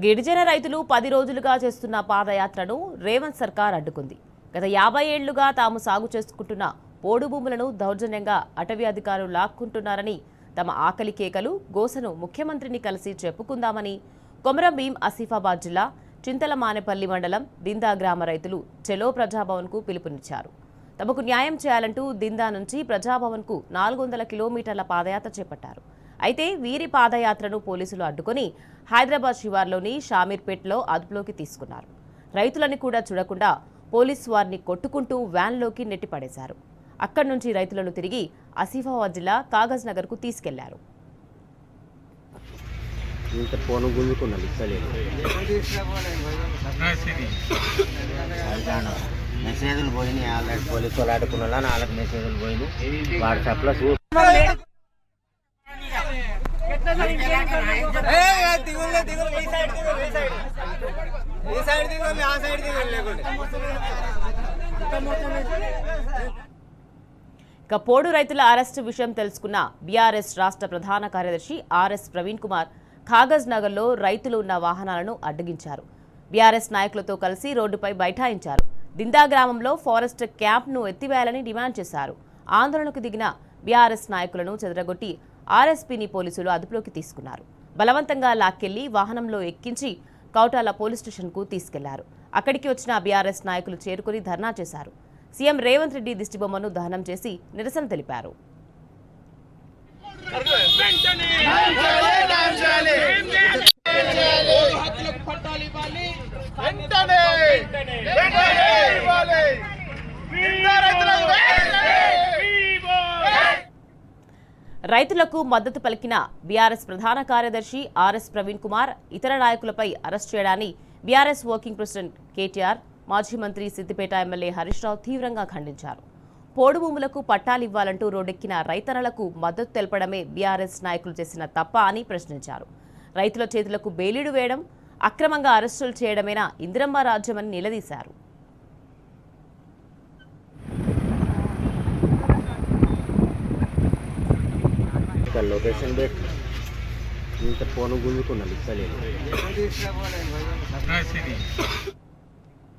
గిరిజన రైతులు 10 రోజులుగా చేస్తున్న పాదయాత్రను రేవంత్ సర్కార్ అడ్డుకుంది. గత 50 ఏళ్లుగా తాము సాగు చేసుకుంటున్న పోడు భూములను దౌర్జన్యంగా అటవీ అధికారులు లాక్కుంటున్నారని, తమ ఆకలి కేకలు గోసను ముఖ్యమంత్రిని కలిసి చెప్పుకుందామని కొమరం భీం ఆసిఫాబాద్ జిల్లా చింతలమానేపల్లి మండలం దిందా గ్రామ రైతులు చెలో ప్రజాభవన్కు పిలుపునిచ్చారు. తమకు న్యాయం చేయాలంటూ దిందా నుంచి ప్రజాభవన్కు 400 కిలోమీటర్ల పాదయాత్ర చేపట్టారు. అయితే వీరి పాదయాత్రను పోలీసులు అడ్డుకొని హైదరాబాద్ శివార్లోని షామీర్పేట్లో అదుపులోకి తీసుకున్నారు. రైతులని కూడా చూడకుండా పోలీసు వారిని కొట్టుకుంటూ వ్యాన్లోకి నెట్టిపడేశారు. అక్కడి నుంచి రైతులను తిరిగి ఆసిఫాబాద్ జిల్లా కాగజ్ నగర్కు తీసుకెళ్లారు. మెసేజ్లు పోయినాయి, ఆల్రెడీ పోలీసు వాళ్ళు ఆడుకున్న వాళ్ళకి మెసేజ్లు పోయినాయి. వాట్సాప్లో ఇక పోడు రైతుల అరెస్టు విషయం తెలుసుకున్న బీఆర్ఎస్ రాష్ట్ర ప్రధాన కార్యదర్శి ఆర్ఎస్ ప్రవీణ్ కుమార్ కాగజ్ నగర్లో రైతులు ఉన్న వాహనాలను అడ్డగించారు. బీఆర్ఎస్ నాయకులతో కలిసి రోడ్డుపై బైఠాయించారు. దిందా గ్రామంలో ఫారెస్ట్ క్యాంప్ను ఎత్తివేయాలని డిమాండ్ చేశారు. ఆందోళనకు దిగిన బీఆర్ఎస్ నాయకులను చెదరగొట్టి ఆర్ఎస్పీని పోలీసులు అదుపులోకి తీసుకున్నారు. బలవంతంగా లాక్కెళ్లి వాహనంలో ఎక్కించి కౌటాల పోలీస్ స్టేషన్కు తీసుకెళ్లారు. అక్కడికి వచ్చిన బీఆర్ఎస్ నాయకులు చేరుకుని ధర్నా చేశారు. సీఎం రేవంత్ రెడ్డి దిష్టిబొమ్మను దహనం చేసి నిరసన తెలిపారు. రైతులకు మద్దతు పలికిన బీఆర్ఎస్ ప్రధాన కార్యదర్శి ఆర్ఎస్ ప్రవీణ్ కుమార్ ఇతర నాయకులపై అరెస్ట్ చేయడాన్ని బీఆర్ఎస్ వర్కింగ్ ప్రెసిడెంట్ కేటీఆర్, మాజీ మంత్రి సిద్దిపేట ఎమ్మెల్యే హరీష్ రావు తీవ్రంగా ఖండించారు. పోడు భూములకు పట్టాలివ్వాలంటూ రోడ్డెక్కిన రైతన్నలకు మద్దతు తెలపడమే బీఆర్ఎస్ నాయకులు చేసిన తప్ప అని ప్రశ్నించారు. రైతుల చేతులకు బేలీడు వేయడం, అక్రమంగా అరెస్టులు చేయడమేనా ఇందిరమ్మ రాజ్యమని నిలదీశారు. లొకేషన్ పెట్టి ఇంత ఫోన్ గుంజుకున్నాను ఇస్తలేదు.